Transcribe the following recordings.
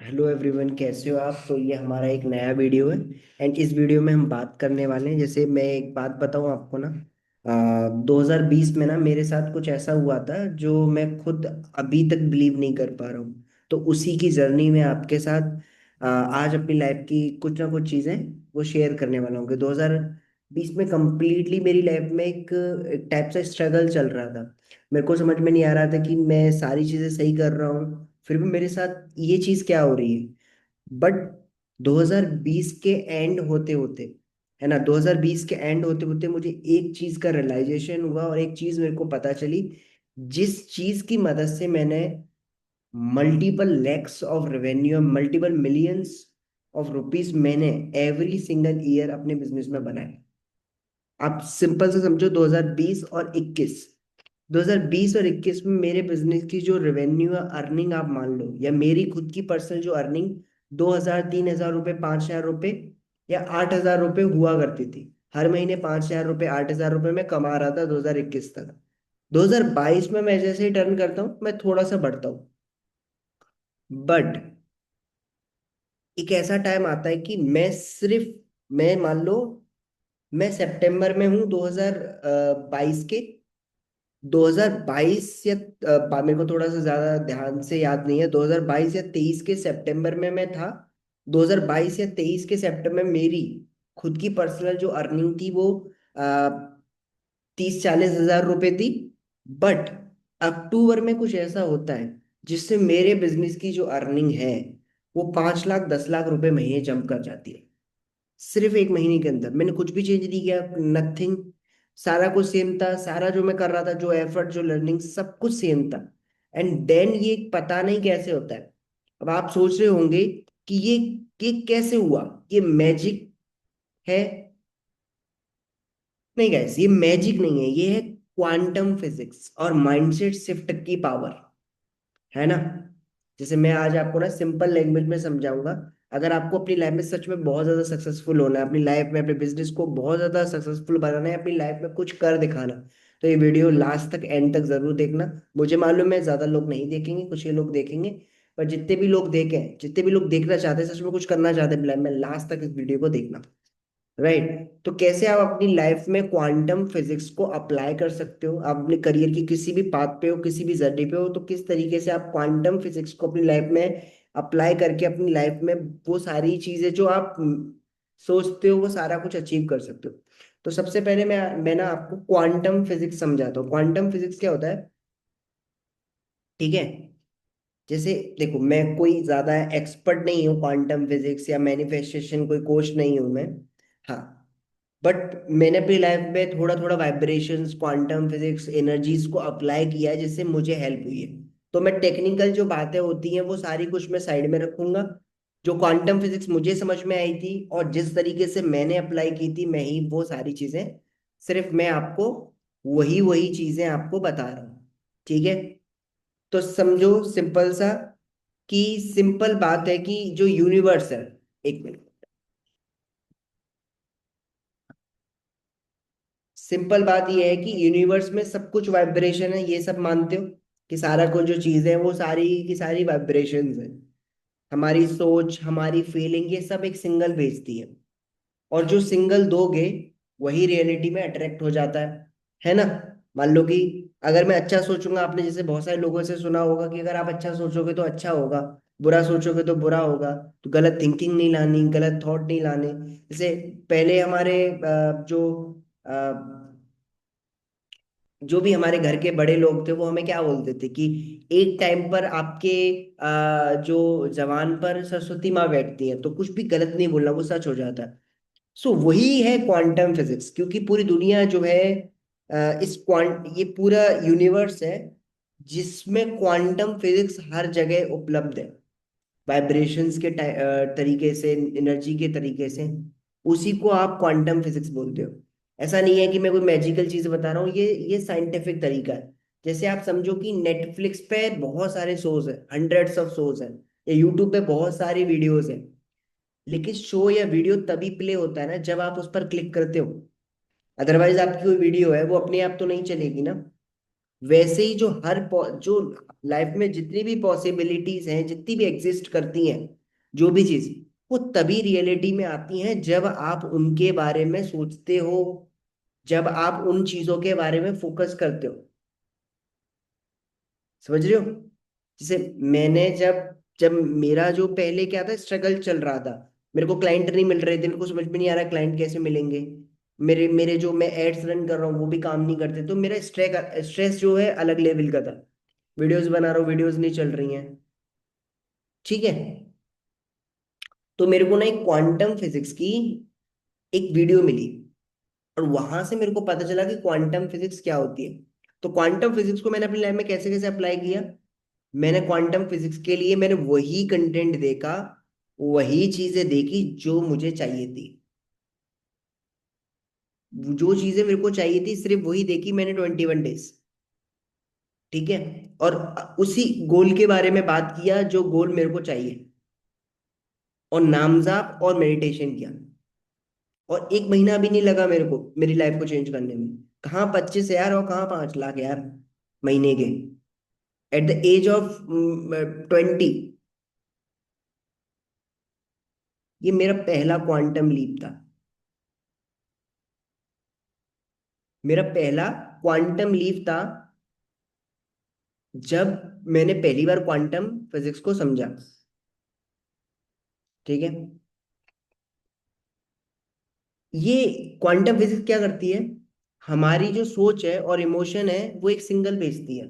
Hello everyone, कैसे हो आप? तो ये हमारा एक नया वीडियो है। एंड इस वीडियो में हम बात करने वाले हैं, जैसे मैं एक बात बताऊं आपको ना। 2020 में ना मेरे साथ कुछ ऐसा हुआ था जो मैं खुद अभी तक बिलीव नहीं कर पा रहा हूँ। तो उसी की जर्नी में आपके साथ आज अपनी लाइफ की कुछ ना कुछ चीज़ें वो शेयर करने वाला हूँ कि 2020 में कम्प्लीटली मेरी लाइफ में एक टाइप से स्ट्रगल चल रहा था। मेरे को समझ में नहीं आ रहा था कि मैं सारी चीज़ें सही कर रहा हूँ, फिर भी मेरे साथ ये चीज क्या हो रही है। बट 2020 के एंड होते होते, है ना, 2020 के एंड होते होते मुझे एक चीज का रियलाइजेशन हुआ और एक चीज मेरे को पता चली, जिस चीज की मदद से मैंने multiple lakhs of revenue, multiple millions of rupees मैंने एवरी सिंगल ईयर अपने बिजनेस में बनाए। आप सिंपल से समझो, 2020 और 21, 2020 और 21 में मेरे बिजनेस की जो रेवेन्यू या अर्निंग आप मान लो, या मेरी खुद की पर्सनल जो अर्निंग 2,000 3,000 रुपये, 5,000 रुपये या 8,000 रुपये हुआ करती थी। हर महीने 5,000 रुपये, 8,000 रुपये मैं कमा रहा था 2021 तक। 2022 में मैं जैसे ही टर्न करता हूँ मैं थोड़ा सा बढ़ता हूँ। बट एक ऐसा टाइम आता है कि मैं मान लो, मैं सितंबर में हूँ 2022 के, 2022 या मेरे को थोड़ा सा ज्यादा ध्यान से याद नहीं है, 2022 या 23 के सितंबर में मैं था। 2022 या 23 के सितंबर में मेरी खुद की पर्सनल जो अर्निंग थी वो 30-40 हजार रुपए थी। बट अक्टूबर में कुछ ऐसा होता है जिससे मेरे बिजनेस की जो अर्निंग है वो 5 लाख 10 लाख रुपए महीने जंप कर जाती है। सिर्फ एक महीने के अंदर मैंने कुछ भी चेंज नहीं किया, नथिंग। सारा कुछ सेम था, सारा जो मैं कर रहा था, जो एफर्ट, जो लर्निंग, सब कुछ सेम था। एंड देन ये पता नहीं कैसे होता है। अब आप सोच रहे होंगे कि ये कैसे हुआ, ये मैजिक है? नहीं गाइस, ये मैजिक नहीं है, ये है क्वांटम फिजिक्स और माइंडसेट शिफ्ट की पावर, है ना। जैसे मैं आज आपको ना सिंपल लैंग्वेज में समझाऊंगा। अगर आपको अपनी लाइफ में सच में बहुत ज्यादा सक्सेसफुल होना है, अपनी लाइफ में अपने बिजनेस को बहुत ज्यादा सक्सेसफुल बनाना है, अपनी लाइफ में कुछ कर दिखाना, तो ये वीडियो लास्ट तक, एंड तक जरूर देखना। मुझे मालूम है ज्यादा लोग नहीं देखेंगे, कुछ ही लोग देखेंगे। पर जितने भी लोग देखें, जितने भी लोग देखना चाहते हैं, सच में कुछ करना चाहते हैं लाइफ में, लास्ट तक इस वीडियो को देखना। राइट। तो कैसे आप अपनी लाइफ में क्वांटम फिजिक्स को अप्लाई कर सकते हो, आप अपने करियर की किसी भी पाथ पे हो, किसी भी जर्नी पे हो, तो किस तरीके से आप क्वांटम फिजिक्स को अपनी लाइफ में अप्लाई करके अपनी लाइफ में वो सारी चीजें जो आप सोचते हो वो सारा कुछ अचीव कर सकते हो। तो सबसे पहले मैं ना आपको क्वांटम फिजिक्स समझाता हूँ। क्वांटम फिजिक्स क्या होता है, ठीक है। जैसे देखो, मैं कोई ज्यादा एक्सपर्ट नहीं हूँ क्वांटम फिजिक्स या मैनिफेस्टेशन, कोई कोच नहीं हूँ मैं। हाँ, बट मैंने अपनी लाइफ में थोड़ा थोड़ा वाइब्रेशंस, क्वांटम फिजिक्स, एनर्जीज को अप्लाई किया है जिससे मुझे हेल्प हुई है। तो मैं टेक्निकल जो बातें होती हैं वो सारी कुछ मैं साइड में रखूंगा। जो क्वांटम फिजिक्स मुझे समझ में आई थी और जिस तरीके से मैंने अप्लाई की थी, मैं ही वो सारी चीजें, सिर्फ मैं आपको वही वही चीजें आपको बता रहा हूँ, ठीक है। तो समझो सिंपल सा, कि सिंपल बात है कि जो यूनिवर्स है, एक मिनट, सिंपल बात यह है कि यूनिवर्स में सब कुछ वाइब्रेशन है, ये सब मानते हो कि सारा कुछ जो चीजें हैं वो सारी की सारी वाइब्रेशंस है। हमारी सोच, हमारी फीलिंग, ये सब एक सिंगल भेजती है। और जो सिंगल दोगे वही रियलिटी में अट्रैक्ट हो जाता है ना। मान लो कि अगर मैं अच्छा सोचूंगा, आपने जैसे बहुत सारे लोगों से सुना होगा कि अगर आप अच्छा सोचोगे तो अच्छा होगा, बुरा सोचोगे तो बुरा होगा। तो गलत थिंकिंग नहीं लानी, गलत थॉट नहीं लाने। जैसे पहले हमारे जो भी हमारे घर के बड़े लोग थे वो हमें क्या बोलते थे कि एक टाइम पर आपके जो जवान पर सरस्वती माँ बैठती है, तो कुछ भी गलत नहीं बोलना, वो सच हो जाता है। सो वही है क्वांटम फिजिक्स, क्योंकि पूरी दुनिया जो है, ये पूरा यूनिवर्स है जिसमें क्वांटम फिजिक्स हर जगह उपलब्ध है। वाइब्रेशंस के तरीके से, एनर्जी के तरीके से, उसी को आप क्वांटम फिजिक्स बोलते हो। ऐसा नहीं है कि मैं कोई मैजिकल चीज बता रहा हूँ, ये साइंटिफिक तरीका है। जैसे आप समझो कि नेटफ्लिक्स पे बहुत सारे शोज हैं, हंड्रेड्स ऑफ शोज हैं, या यूट्यूब पे बहुत सारी वीडियोस हैं। लेकिन शो या वीडियो तभी प्ले होता है ना जब आप उस पर क्लिक करते हो। अदरवाइज आपकी कोई वीडियो है वो अपने आप तो नहीं चलेगी ना। वैसे ही जो लाइफ में जितनी भी पॉसिबिलिटीज हैं, जितनी भी एग्जिस्ट करती हैं, जो भी चीज, वो तभी रियलिटी में आती हैं जब आप उनके बारे में सोचते हो, जब आप उन चीजों के बारे में फोकस करते हो। समझ रहे हो? जैसे मैंने जब जब मेरा जो पहले क्या था, स्ट्रगल चल रहा था, मेरे को क्लाइंट नहीं मिल रहे थे, मेरे को समझ में नहीं आ रहा क्लाइंट कैसे मिलेंगे, मेरे मेरे जो मैं एड्स रन कर रहा हूँ वो भी काम नहीं करते, तो मेरा स्ट्रेस जो है अलग लेवल का था। वीडियोस बना रहा हूँ, वीडियोस नहीं चल रही हैं। ठीक है। तो मेरे को ना एक क्वांटम फिजिक्स की एक वीडियो मिली, और वहां से मेरे को पता चला कि क्वांटम फिजिक्स क्या होती है। तो क्वांटम फिजिक्स को मैंने अपनी लाइफ में कैसे कैसे अप्लाई किया। मैंने क्वांटम फिजिक्स के लिए मैंने वही कंटेंट देखा, वही चीजें देखी जो मुझे चाहिए थी। जो चीजें मेरे को चाहिए थी सिर्फ वही देखी मैंने 21 डेज। ठीक है। और उसी गोल के बारे में बात किया जो गोल मेरे को चाहिए, और नामजाप और मेडिटेशन किया। और एक महीना भी नहीं लगा मेरे को मेरी लाइफ को चेंज करने में। कहाँ 25 हजार और कहाँ 5 लाख यार, महीने के, एट द एज ऑफ 20। ये मेरा पहला क्वांटम लीप था। मेरा पहला क्वांटम लीप था जब मैंने पहली बार क्वांटम फिजिक्स को समझा। ठीक है। ये क्वांटम फिजिक्स क्या करती है, हमारी जो सोच है और इमोशन है वो एक सिंगल भेजती है,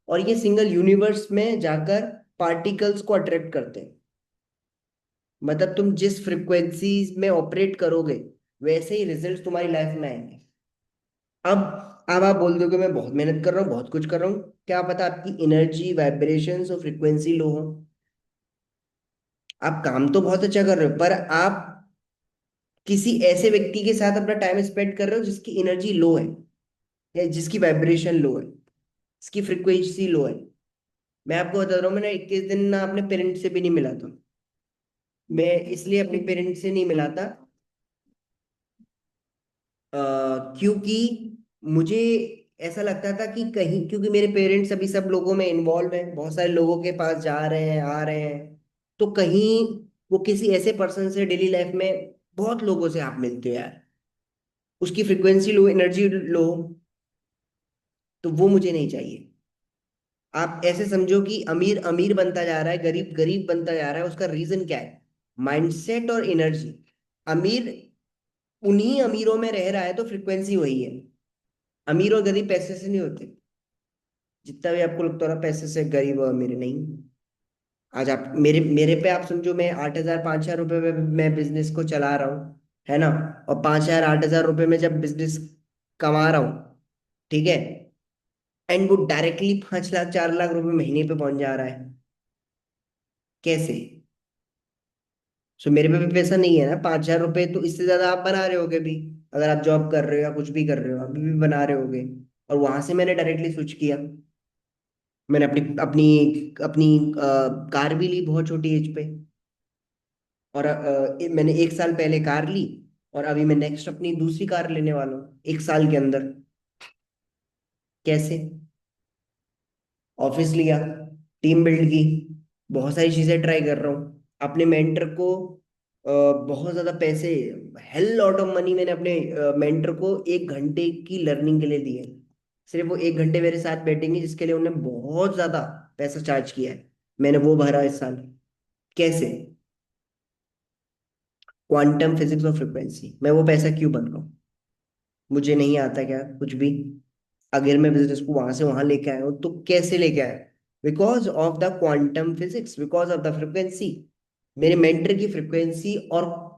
और ये सिंगल यूनिवर्स में जाकर पार्टिकल्स को अट्रैक्ट करते हैं। मतलब तुम जिस फ्रिक्वेंसी में ऑपरेट करोगे, वैसे ही रिजल्ट तुम्हारी लाइफ में आएंगे। अब अब आप बोल दोगे मैं बहुत मेहनत कर रहा हूँ, बहुत कुछ कर रहा हूँ, क्या पता आपकी एनर्जी वाइब्रेशंस और फ्रिक्वेंसी लो हो। आप काम तो बहुत अच्छा कर रहे हो, पर आप किसी ऐसे व्यक्ति के साथ अपना टाइम स्पेंड कर रहे हो जिसकी एनर्जी लो है, या जिसकी वाइब्रेशन लो है, जिसकी फ्रिक्वेंसी लो है। मैं आपको बता रहा हूँ, मैंने 21 दिन ना अपने पेरेंट्स से भी नहीं मिला था। मैं इसलिए अपने पेरेंट्स से नहीं मिला था, क्योंकि मुझे ऐसा लगता था कि कहीं, क्योंकि मेरे पेरेंट्स अभी सब लोगों में इन्वॉल्व हैं, बहुत सारे लोगों के पास जा रहे हैं, आ रहे हैं, तो कहीं वो किसी ऐसे पर्सन से डेली लाइफ में, बहुत लोगों से आप मिलते हो यार, उसकी फ्रिक्वेंसी लो, एनर्जी लो, तो वो मुझे नहीं चाहिए। आप ऐसे समझो कि अमीर अमीर बनता जा रहा है, गरीब गरीब बनता जा रहा है, उसका रीजन क्या है, माइंडसेट और एनर्जी। अमीर उन्हीं अमीरों में रह रहा है तो फ्रिक्वेंसी वही है। अमीर और गरीब पैसे से नहीं होते। जितना भी आपको लगता रहा पैसे से गरीब और अमीर नहीं। आज आप मेरे मेरे पे आप समझो, मैं 8 हजार 5 हजार रुपए में मैं बिजनेस को चला रहा हूँ, है ना, और 5 हजार 8 हजार रुपए में जब बिजनेस कमा रहा हूँ, ठीक है, एंड वो डायरेक्टली 5 लाख 4 लाख रुपए महीने पे पहुंच जा रहा है, कैसे? सो मेरे पे भी पैसा नहीं है ना 5 हजार रुपए, तो इससे ज्यादा आप बना रहे होगे भी, अगर आप जॉब कर रहे हो या कुछ भी कर रहे हो अभी भी बना रहे होगे। और वहां से मैंने डायरेक्टली स्विच किया। मैंने अपनी अपनी अपनी कार भी ली बहुत छोटी एज पे, और मैंने 1 साल पहले कार ली, और अभी मैं नेक्स्ट अपनी दूसरी कार लेने वाला हूँ 1 साल के अंदर। कैसे? ऑफिस लिया, टीम बिल्ड की, बहुत सारी चीजें ट्राई कर रहा हूँ, अपने मेंटर को बहुत ज्यादा पैसे, हेल लॉट ऑफ मनी मैंने अपने मेंटर को 1 घंटे की लर्निंग के लिए दिए। सिर्फ वो 1 घंटे मेरे साथ बैठेंगे, जिसके लिए उन्होंने बहुत ज्यादा पैसा चार्ज किया है, मैंने वो भरा इस साल। कैसे? क्वांटम फिजिक्स और फ्रिक्वेंसी। मैं वो पैसा क्यों बन रहा हूँ? मुझे नहीं आता क्या कुछ भी? अगर मैं बिजनेस को वहां से वहां लेके आया हूँ तो कैसे लेके आया? Because of the quantum physics, because of the frequency. मेरे मेंटर की फ्रिक्वेंसी और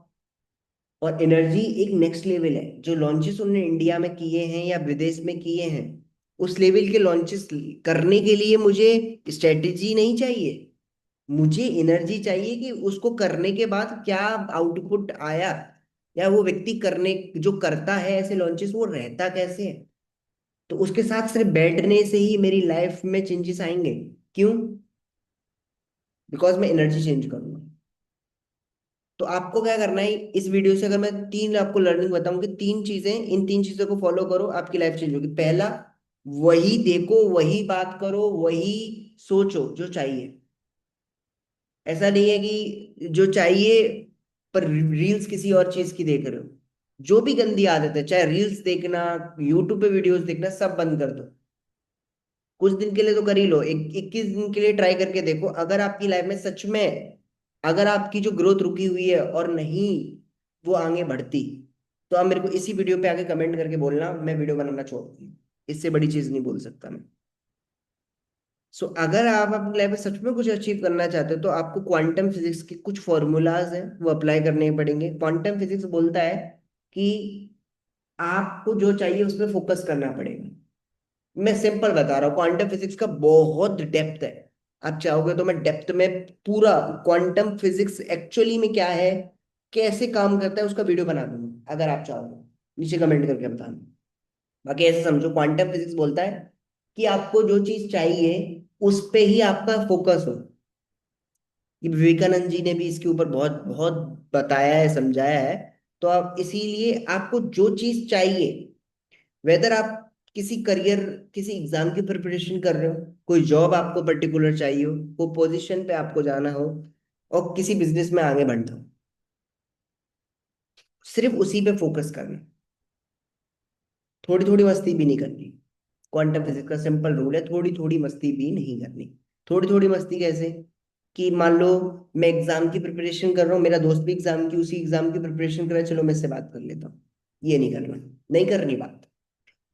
एनर्जी एक नेक्स्ट लेवल है। जो लॉन्चेस उन्होंने इंडिया में किए हैं या विदेश में किए हैं, उस लेवल के लॉन्चेस करने के लिए मुझे स्ट्रेटेजी नहीं चाहिए, मुझे एनर्जी चाहिए कि उसको करने के बाद क्या आउटपुट आया, या वो व्यक्ति करने जो करता है ऐसे लॉन्चेस वो रहता कैसे है। तो उसके साथ सिर्फ बैठने से ही मेरी लाइफ में चेंजेस आएंगे। क्यों? बिकॉज मैं एनर्जी चेंज करूंगा। तो आपको क्या करना है, इस वीडियो से अगर मैं तीन आपको लर्निंग बताऊं कि 3 चीजें, इन 3 चीजों को फॉलो करो आपकी लाइफ चेंज होगी। पहला, वही देखो, वही बात करो, वही सोचो जो चाहिए। ऐसा नहीं है कि जो चाहिए पर रील्स किसी और चीज की देख रहे हो। जो भी गंदी आदत है, चाहे रील्स देखना, यूट्यूब पे वीडियोस देखना, सब बंद कर दो। कुछ दिन के लिए तो कर ही लो, 21 दिन के लिए ट्राई करके देखो। अगर आपकी लाइफ में सच में, अगर आपकी जो ग्रोथ रुकी हुई है और नहीं वो आगे बढ़ती, तो आप मेरे को इसी वीडियो पे आके कमेंट करके बोलना, मैं वीडियो बनाना छोड़ दूंगी। इससे बड़ी चीज नहीं बोल सकता मैं। सो अगर आप अपनी लाइफ में सच में कुछ अचीव करना चाहते हो, तो आपको क्वांटम फिजिक्स के कुछ फॉर्मूलाज हैं वो अप्लाई करने पड़ेंगे। क्वांटम फिजिक्स बोलता है कि आपको जो चाहिए उस पर फोकस करना पड़ेगा। मैं सिंपल बता रहा हूँ, क्वांटम फिजिक्स का बहुत डेप्थ है। आप चाहोगे तो मैं डेप्थ में पूरा क्वांटम फिजिक्स एक्चुअली में क्या है, कैसे काम करता है, उसका वीडियो बना दूंगा। अगर आप चाहोगे नीचे कमेंट करके बताना। बाकी ऐसे समझो, क्वांटम फिजिक्स बोलता है कि आपको जो चीज चाहिए उस पे ही आपका फोकस हो। ये विवेकानंद जी ने भी इसके ऊपर बहुत बहुत बताया है, समझाया है। तो आप इसीलिए आपको जो चीज चाहिए, वेदर आप किसी करियर, किसी एग्जाम की प्रिपरेशन कर रहे हो, कोई जॉब आपको पर्टिकुलर चाहिए हो, कोई पोजीशन पे आपको जाना हो, और किसी बिजनेस में आगे बढ़ना हो, सिर्फ उसी पे फोकस करना। थोड़ी थोड़ी मस्ती भी नहीं करनी। क्वांटम फिजिक्स का सिंपल रूल है, थोड़ी थोड़ी मस्ती भी नहीं करनी। थोड़ी थोड़ी मस्ती कैसे? कि मान लो मैं एग्जाम की प्रिपरेशन कर रहा हूँ, मेरा दोस्त भी एग्जाम की, उसी एग्जाम की प्रिपरेशन कर रहा है, चलो मैं इससे बात कर लेता हूँ। ये नहीं करना, नहीं करनी बात।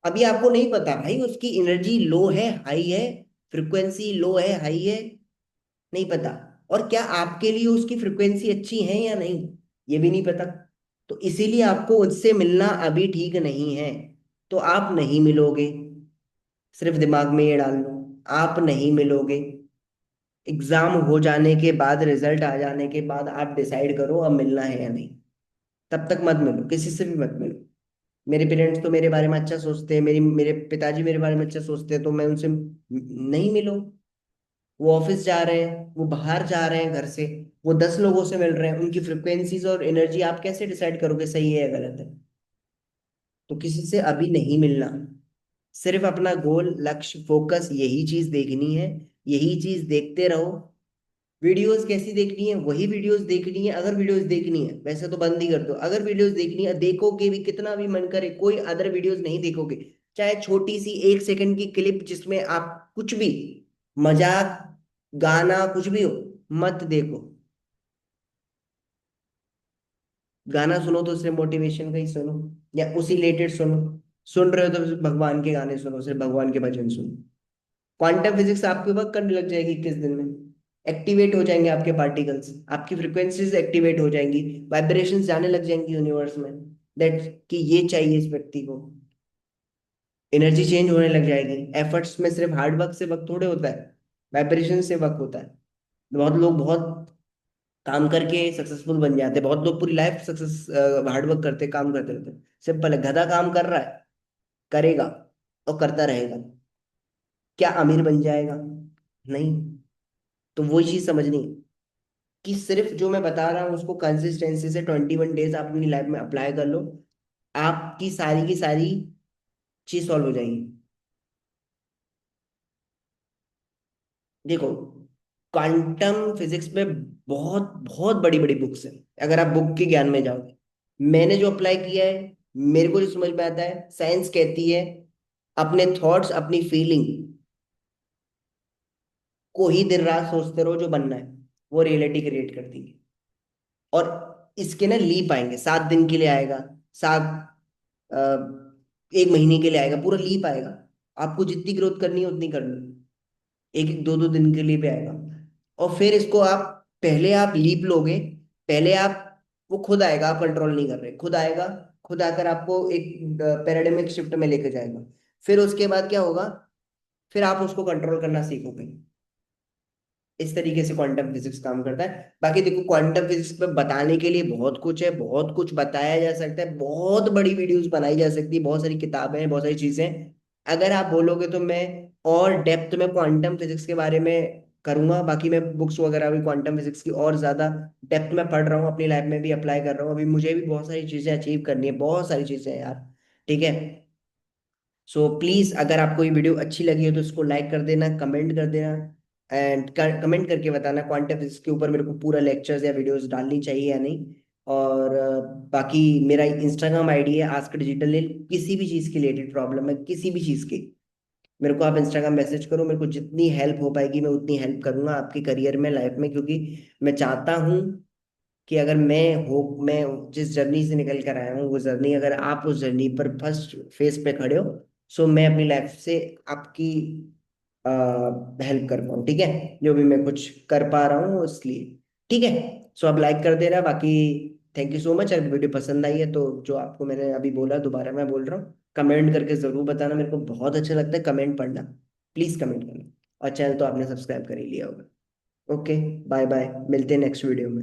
अभी आपको नहीं पता भाई उसकी एनर्जी लो है हाई है, फ्रिक्वेंसी लो है हाई है, नहीं पता। और क्या आपके लिए उसकी फ्रिक्वेंसी अच्छी है या नहीं, ये भी नहीं पता। तो इसीलिए आपको उससे मिलना अभी ठीक नहीं है। तो आप नहीं मिलोगे, सिर्फ दिमाग में ये डाल लो, आप नहीं मिलोगे। एग्जाम हो जाने के बाद, रिजल्ट आ जाने के बाद आप डिसाइड करो अब मिलना है या नहीं। तब तक मत मिलो, किसी से भी मत मिलो। मेरे पेरेंट्स तो मेरे बारे में अच्छा सोचते हैं, मेरे पिताजी मेरे बारे में अच्छा सोचते हैं, तो मैं उनसे नहीं मिलो। वो ऑफिस जा रहे हैं, वो बाहर जा रहे हैं घर से, वो 10 लोगों से मिल रहे हैं, उनकी फ्रिक्वेंसीज और एनर्जी आप कैसे डिसाइड करोगे सही है या गलत है? तो किसी से अभी नहीं मिलना। सिर्फ अपना गोल, लक्ष्य, फोकस, यही चीज देखनी है। यही चीज देखते रहो। वीडियोस कैसी देखनी है? वही वीडियोस देखनी है। अगर वीडियोस देखनी है, वैसे तो बंद ही कर दो। अगर वीडियोस देखनी है, देखोगे भी, कितना भी मन करे कोई अदर वीडियोस नहीं देखोगे। चाहे छोटी सी 1 सेकंड की क्लिप जिसमें आप कुछ भी, मजाक, गाना, कुछ भी हो, मत देखो। गाना सुनो तो सिर्फ मोटिवेशन का ही सुनो, या उसी रिलेटेड सुनो। सुन रहे हो तो सिर्फ भगवान के गाने सुनो, सिर्फ भगवान के भजन सुनो। क्वांटम फिजिक्स आपके वर्क करने लग जाएगी 21 दिन में। एक्टिवेट हो जाएंगे आपके पार्टिकल्स, आपकी फ्रिक्वेंसीज एक्टिवेट हो जाएंगी, वाइब्रेशंस जाने लग जाएंगी यूनिवर्स में, दैट कि ये चाहिए इस व्यक्ति को। एनर्जी चेंज होने लग जाएगी। एफर्ट्स में सिर्फ हार्ड वर्क से वक्त थोड़े होता है, वाइब्रेशन से वक्त होता है। बहुत लोग बहुत काम करके सक्सेसफुल बन जाते हैं, बहुत लोग पूरी लाइफ सक्सेस, हार्ड वर्क करते, काम करते रहते हैं। सिंपल है, गधा काम कर रहा है, करेगा और करता रहेगा, क्या अमीर बन जाएगा? नहीं। तो वही चीज समझनी है कि सिर्फ जो मैं बता रहा हूँ उसको कंसिस्टेंसी से 21 डेज आप अपनी लाइफ में अप्लाई कर लो, आपकी सारी की सारी चीज सॉल्व हो जाएंगी। देखो, क्वांटम फिजिक्स में बहुत बहुत बड़ी बड़ी बुक्स हैं। अगर आप बुक के ज्ञान में जाओगे, मैंने जो अप्लाई किया है, मेरे को जो समझ में आता है, साइंस कहती है अपने थॉट्स, अपनी फीलिंग को ही दिन रात सोचते रहो, जो बनना है वो रियलिटी क्रिएट कर देंगे। और इसके ना लीप आएंगे, 7 दिन के लिए आएगा, सात 1 महीने के लिए आएगा, पूरा लीप आएगा। आपको जितनी ग्रोथ करनी है उतनी करनी, एक एक दो दो दिन के लिए भी आएगा। और फिर इसको आप, पहले आप लीप लोगे, पहले आप, वो खुद आएगा, आप कंट्रोल नहीं कर रहे, खुद आएगा। खुद आकर आपको एक पैराडिमिक शिफ्ट में लेके जाएगा। फिर उसके बाद क्या होगा? फिर आप उसको कंट्रोल करना सीखोगे। इस तरीके से क्वांटम फिजिक्स काम करता है। बाकी देखो, क्वांटम फिजिक्स पे बताने के लिए बहुत कुछ है, बहुत कुछ बताया जा सकता है, बहुत बड़ी वीडियोस बनाई जा सकती है, बहुत सारी किताबें हैं, बहुत सारी चीजें हैं। अगर आप बोलोगे तो मैं और डेप्थ में क्वांटम फिजिक्स के बारे में करूंगा। बाकी मैं बुक्स वगैरह भी क्वांटम फिजिक्स की और ज्यादा डेप्थ में पढ़ रहा हूँ, अपनी लाइफ में भी अप्लाई कर रहा हूँ। अभी मुझे भी बहुत सारी चीजें अचीव करनी है, बहुत सारी चीजें हैं यार। ठीक है। सो प्लीज अगर आपको ये वीडियो अच्छी लगी हो तो इसको लाइक कर देना, कमेंट कर देना, एंड कमेंट करके बताना क्वांटम फिजिक्स के ऊपर मेरे को पूरा लेक्चर्स या वीडियोस डालनी चाहिए या नहीं। और बाकी मेरा इंस्टाग्राम आईडी है आस्क डिजिटल, किसी भी चीज़ की रिलेटेड प्रॉब्लम है, किसी भी चीज़ की, मेरे को आप इंस्टाग्राम मैसेज करो, मेरे को जितनी हेल्प हो पाएगी मैं उतनी हेल्प करूंगा आपके करियर में, लाइफ में, क्योंकि मैं चाहता हूँ कि अगर मैं जिस जर्नी से निकल कर आया हूँ वो जर्नी, अगर आप उस जर्नी पर फर्स्ट फेज पे खड़े हो, सो मैं अपनी लाइफ से आपकी हेल्प कर पाऊँ, ठीक है, जो भी मैं कुछ कर पा रहा हूँ इसलिए। ठीक है, सो आप लाइक कर देना, बाकी थैंक यू सो मच। अगर वीडियो पसंद आई है तो जो आपको मैंने अभी बोला दोबारा मैं बोल रहा हूँ, कमेंट करके जरूर बताना, मेरे को बहुत अच्छा लगता है कमेंट पढ़ना। प्लीज कमेंट करना, और चैनल तो आपने सब्सक्राइब कर ही लिया होगा। ओके, बाय बाय, मिलते हैं नेक्स्ट वीडियो में।